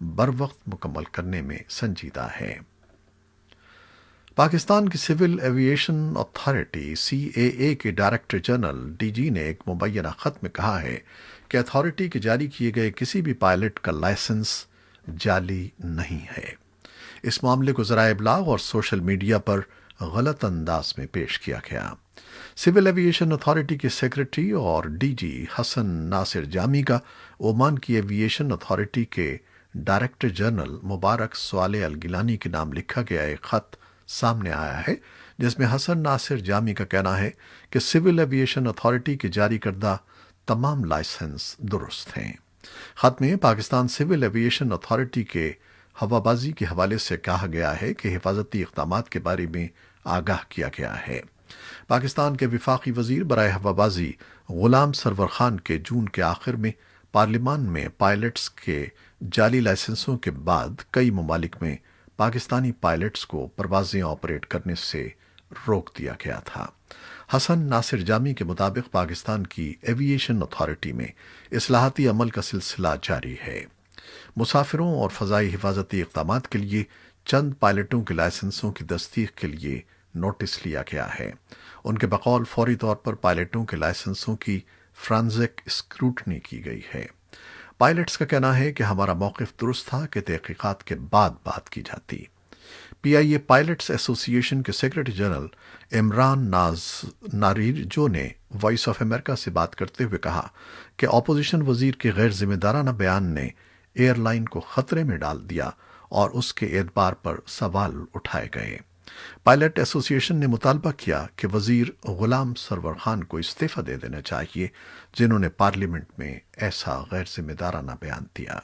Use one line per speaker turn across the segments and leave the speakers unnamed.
بروقت مکمل کرنے میں سنجیدہ ہے۔ پاکستان کی سول ایویشن اتھارٹی CAA کے ڈائریکٹر جنرل DG نے ایک مبینہ خط میں کہا ہے کہ اتھارٹی کے جاری کیے گئے کسی بھی پائلٹ کا لائسنس جعلی نہیں ہے۔ اس معاملے کو ذرائع ابلاغ اور سوشل میڈیا پر غلط انداز میں پیش کیا گیا۔ سول ایویشن اتھارٹی کے سیکرٹری اور DG حسن ناصر جامی کا عمان کی ایویشن اتھارٹی کے ڈائریکٹر جنرل مبارک صالح الگیلانی کے نام لکھا گیا ایک خط سامنے آیا ہے، جس میں حسن ناصر جامی کا کہنا ہے کہ سول ایویشن اتھارٹی کے جاری کردہ تمام لائسنس درست ہیں۔ خط میں پاکستان سول ایویشن اتھارٹی کے ہوابازی کے حوالے سے کہا گیا ہے کہ حفاظتی اقدامات کے بارے میں آگاہ کیا گیا ہے۔ پاکستان کے وفاقی وزیر برائے ہوابازی غلام سرور خان کے جون کے آخر میں پارلیمان میں پائلٹس کے جعلی لائسنسوں کے بعد کئی ممالک میں پاکستانی پائلٹس کو پروازیں آپریٹ کرنے سے روک دیا گیا تھا۔ حسن ناصر جامی کے مطابق پاکستان کی ایویشن اتھارٹی میں اصلاحاتی عمل کا سلسلہ جاری ہے۔ مسافروں اور فضائی حفاظتی اقدامات کے لیے چند پائلٹوں کے لائسنسوں کی تصدیق کے لیے نوٹس لیا گیا ہے۔ ان کے بقول فوری طور پر پائلٹوں کے لائسنسوں کی فرانزک اسکروٹنی کی گئی ہے۔ پائلٹس کا کہنا ہے کہ ہمارا موقف درست تھا کہ تحقیقات کے بعد بات کی جاتی۔ PIA پائلٹس ایسوسی ایشن کے سیکرٹری جنرل عمران ناریجو نے وائس آف امریکہ سے بات کرتے ہوئے کہا کہ اپوزیشن وزیر کے غیر ذمہ دارانہ بیان نے ایئر لائن کو خطرے میں ڈال دیا اور اس کے اعتبار پر سوال اٹھائے گئے۔ پائلٹ ایسوسی ایشن نے مطالبہ کیا کہ وزیر غلام سرور خان کو استعفی دے دینا چاہیے، جنہوں نے پارلیمنٹ میں ایسا غیر ذمہ دارانہ بیان دیا۔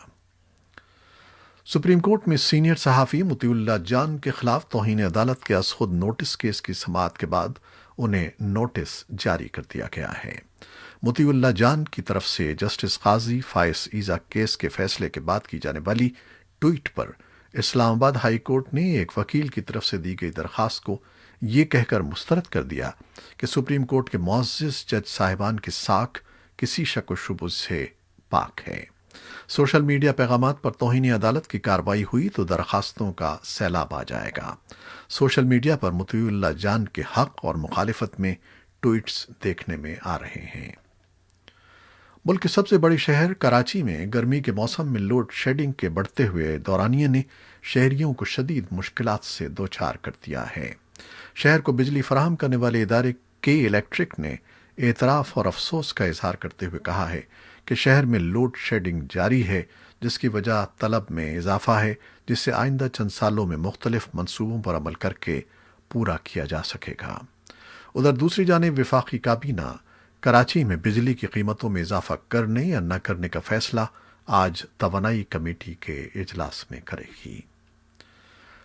سپریم کورٹ میں سینئر صحافی مطیع اللہ جان کے خلاف توہین عدالت کے از خود نوٹس کیس کی سماعت کے بعد انہیں نوٹس جاری کر دیا گیا ہے۔ مطیع اللہ جان کی طرف سے جسٹس قاضی فائز عیسیٰ کیس کے فیصلے کے بعد کی جانے والی ٹویٹ پر اسلام آباد ہائی کورٹ نے ایک وکیل کی طرف سے دی گئی درخواست کو یہ کہہ کر مسترد کر دیا کہ سپریم کورٹ کے معزز جج صاحبان کی ساکھ کسی شک و شبہ سے پاک ہے۔ سوشل میڈیا پیغامات پر توہین عدالت کی کارروائی ہوئی تو درخواستوں کا سیلاب آ جائے گا۔ سوشل میڈیا پر مطیع اللہ جان کے حق اور مخالفت میں ٹویٹس دیکھنے میں آ رہے ہیں۔ ملک کے سب سے بڑے شہر کراچی میں گرمی کے موسم میں لوڈ شیڈنگ کے بڑھتے ہوئے دورانیے نے شہریوں کو شدید مشکلات سے دوچار کر دیا ہے۔ شہر کو بجلی فراہم کرنے والے ادارے کے الیکٹرک نے اعتراف اور افسوس کا اظہار کرتے ہوئے کہا ہے کہ شہر میں لوڈ شیڈنگ جاری ہے، جس کی وجہ طلب میں اضافہ ہے، جس سے آئندہ چند سالوں میں مختلف منصوبوں پر عمل کر کے پورا کیا جا سکے گا۔ ادھر دوسری جانب وفاقی کابینہ کراچی میں بجلی کی قیمتوں میں اضافہ کرنے یا نہ کرنے کا فیصلہ آج توانائی کمیٹی کے اجلاس میں کرے گی۔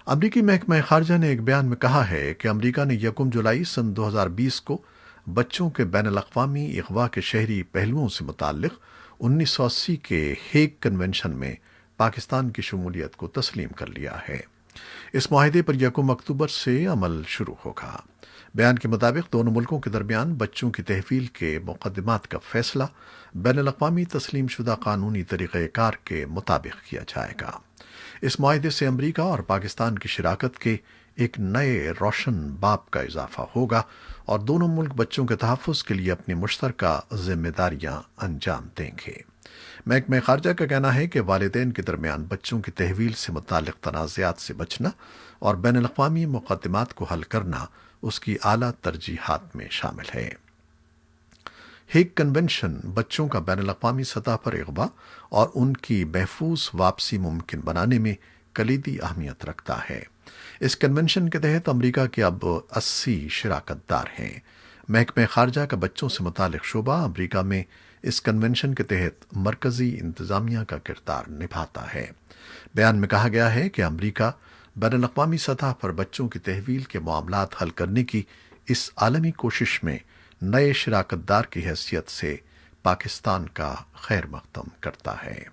امریکی محکمہ خارجہ نے ایک بیان میں کہا ہے کہ امریکہ نے 1 جولائی سن 2020 کو بچوں کے بین الاقوامی اغوا کے شہری پہلوؤں سے متعلق 1980 کے ہیگ کنونشن میں پاکستان کی شمولیت کو تسلیم کر لیا ہے۔ اس معاہدے پر 1 اکتوبر سے عمل شروع ہوگا۔ بیان کے مطابق دونوں ملکوں کے درمیان بچوں کی تحویل کے مقدمات کا فیصلہ بین الاقوامی تسلیم شدہ قانونی طریقہ کار کے مطابق کیا جائے گا۔ اس معاہدے سے امریکہ اور پاکستان کی شراکت کے ایک نئے روشن باب کا اضافہ ہوگا اور دونوں ملک بچوں کے تحفظ کے لیے اپنی مشترکہ ذمہ داریاں انجام دیں گے۔ محکمہ خارجہ کا کہنا ہے کہ والدین کے درمیان بچوں کی تحویل سے متعلق تنازعات سے بچنا اور بین الاقوامی مقدمات کو حل کرنا اس کی اعلیٰ ترجیحات میں شامل ہے۔ ہیگ کنونشن بچوں کا بین الاقوامی سطح پر اغوا اور ان کی محفوظ واپسی ممکن بنانے میں کلیدی اہمیت رکھتا ہے۔ اس کنونشن کے تحت امریکہ کے اب 80 شراکت دار ہیں۔ محکمہ خارجہ کا بچوں سے متعلق شعبہ امریکہ میں اس کنونشن کے تحت مرکزی انتظامیہ کا کردار نبھاتا ہے۔ بیان میں کہا گیا ہے کہ امریکہ بین الاقوامی سطح پر بچوں کی تحویل کے معاملات حل کرنے کی اس عالمی کوشش میں نئے شراکت دار کی حیثیت سے پاکستان کا خیر مقدم کرتا ہے۔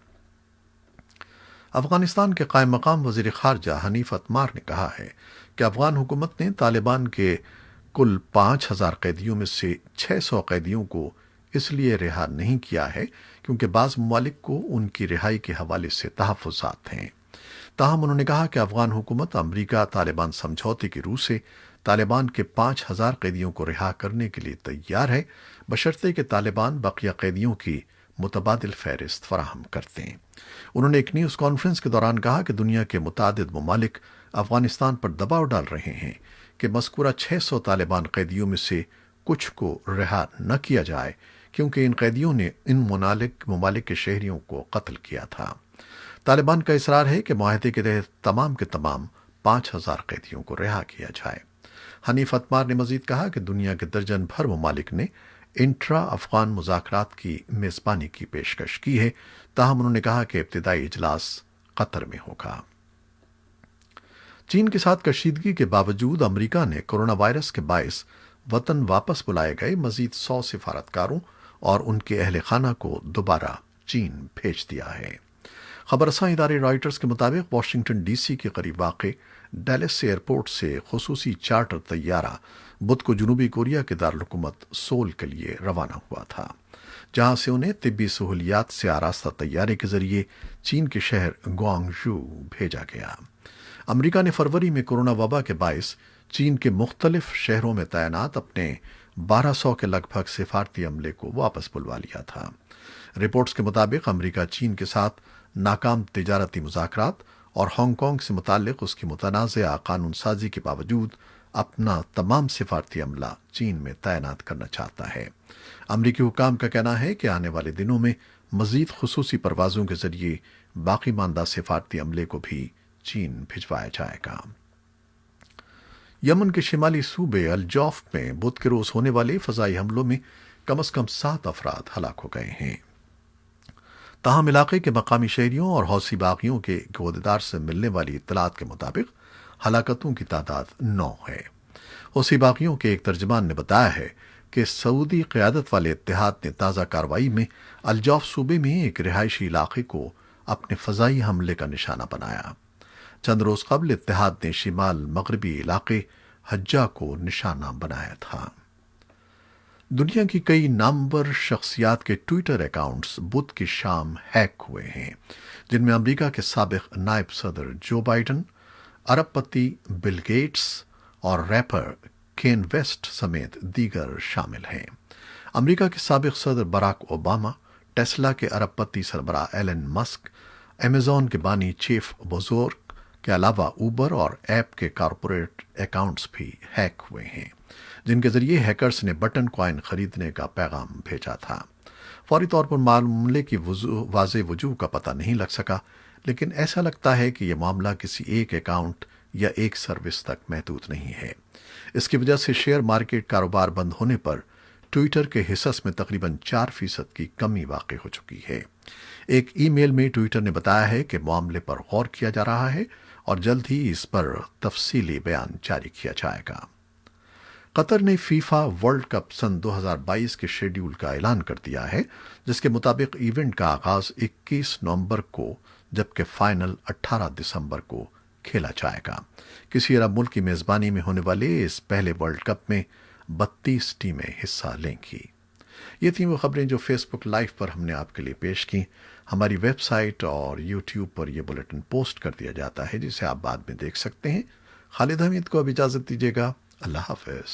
افغانستان کے قائم مقام وزیر خارجہ حنیف اتمار نے کہا ہے کہ افغان حکومت نے طالبان کے کل 5000 قیدیوں میں سے 600 قیدیوں کو اس لیے رہا نہیں کیا ہے کیونکہ بعض ممالک کو ان کی رہائی کے حوالے سے تحفظات ہیں۔ تاہم انہوں نے کہا کہ افغان حکومت امریکہ طالبان سمجھوتے کی روح سے طالبان کے 5,000 قیدیوں کو رہا کرنے کے لیے تیار ہے، بشرطے کہ طالبان بقیہ قیدیوں کی متبادل فہرست فراہم کرتے ہیں۔ انہوں نے ایک نیوز کانفرنس کے دوران کہا کہ دنیا کے متعدد ممالک افغانستان پر دباؤ ڈال رہے ہیں کہ مذکورہ 600 طالبان قیدیوں میں سے کچھ کو رہا نہ کیا جائے، کیونکہ ان قیدیوں نے ان ممالک کے شہریوں کو قتل کیا تھا۔ طالبان کا اصرار ہے کہ معاہدے کے تحت تمام کے تمام 5,000 قیدیوں کو رہا کیا جائے۔ حنیف اتمار نے مزید کہا کہ دنیا کے درجن بھر ممالک نے انٹرا افغان مذاکرات کی میزبانی کی پیشکش کی ہے، تاہم انہوں نے کہا کہ ابتدائی اجلاس قطر میں ہوگا۔ چین کے ساتھ کشیدگی کے باوجود امریکہ نے کورونا وائرس کے باعث وطن واپس بلائے گئے مزید 100 سفارتکاروں اور ان کے اہل خانہ کو دوبارہ چین بھیج دیا ہے۔ خبر رساں ادارے رائٹرز کے مطابق واشنگٹن ڈی سی کے قریب واقع ڈیلس ایئرپورٹ سے خصوصی چارٹر طیارہ بدھ کو جنوبی کوریا کے دارالحکومت سول کے لیے روانہ ہوا تھا، جہاں سے انہیں طبی سہولیات سے آراستہ طیارے کے ذریعے چین کے شہر گوانگژو بھیجا گیا۔ امریکہ نے فروری میں کورونا وبا کے باعث چین کے مختلف شہروں میں تعینات اپنے 1,200 کے لگ بھگ سفارتی عملے کو واپس بلوا لیا تھا۔ رپورٹس کے مطابق امریکہ چین کے ساتھ ناکام تجارتی مذاکرات اور ہانگ کانگ سے متعلق اس کی متنازعہ قانون سازی کے باوجود اپنا تمام سفارتی عملہ چین میں تعینات کرنا چاہتا ہے۔ امریکی حکام کا کہنا ہے کہ آنے والے دنوں میں مزید خصوصی پروازوں کے ذریعے باقی ماندہ سفارتی عملے کو بھی چین بھجوایا جائے گا۔ یمن کے شمالی صوبے الجوف میں بدھ کے روز ہونے والے فضائی حملوں میں کم از کم 7 افراد ہلاک ہو گئے ہیں۔ تاہم علاقے کے مقامی شہریوں اور حوثی باغیوں کے عہدیدار سے ملنے والی اطلاعات کے مطابق ہلاکتوں کی تعداد 9 ہے۔ حوثی باغیوں کے ایک ترجمان نے بتایا ہے کہ سعودی قیادت والے اتحاد نے تازہ کارروائی میں الجوف صوبے میں ایک رہائشی علاقے کو اپنے فضائی حملے کا نشانہ بنایا۔ چند روز قبل اتحاد نے شمال مغربی علاقے حجہ کو نشانہ بنایا تھا۔ دنیا کی کئی نامور شخصیات کے ٹویٹر اکاؤنٹس بدھ کی شام ہیک ہوئے ہیں، جن میں امریکہ کے سابق نائب صدر جو بائیڈن، ارب پتی بل گیٹس اور ریپر کین ویسٹ سمیت دیگر شامل ہیں۔ امریکہ کے سابق صدر براک اوباما، ٹیسلا کے ارب پتی سربراہ ایلن مسک، امیزون کے بانی چیف بوزورگ کے علاوہ اوبر اور ایپ کے کارپوریٹ اکاؤنٹس بھی ہیک ہوئے ہیں، جن کے ذریعے ہیکرز نے بٹن کوائن خریدنے کا پیغام بھیجا تھا۔ فوری طور پر معاملے کی واضح وجوہ کا پتہ نہیں لگ سکا، لیکن ایسا لگتا ہے کہ یہ معاملہ کسی ایک اکاؤنٹ یا ایک سروس تک محدود نہیں ہے۔ اس کی وجہ سے شیئر مارکیٹ کاروبار بند ہونے پر ٹویٹر کے حصص میں تقریباً 4% کی کمی واقع ہو چکی ہے۔ ایک ای میل میں ٹویٹر نے بتایا ہے کہ معاملے پر غور کیا جا رہا ہے اور جلد ہی اس پر تفصیلی بیان جاری کیا جائے گا۔ قطر نے فیفا ورلڈ کپ سن 2022 کے شیڈول کا اعلان کر دیا ہے، جس کے مطابق ایونٹ کا آغاز 21 نومبر کو جبکہ فائنل 18 دسمبر کو کھیلا جائے گا۔ کسی عرب ملک کی میزبانی میں ہونے والے اس پہلے ورلڈ کپ میں 32 ٹیمیں حصہ لیں گی۔ یہ تھیں وہ خبریں جو فیس بک لائیو پر ہم نے آپ کے لیے پیش کی۔ ہماری ویب سائٹ اور یوٹیوب پر یہ بلیٹن پوسٹ کر دیا جاتا ہے، جسے آپ بعد میں دیکھ سکتے ہیں۔ خالد حمید کو اب اجازت دیجیے گا۔ اللہ حافظ۔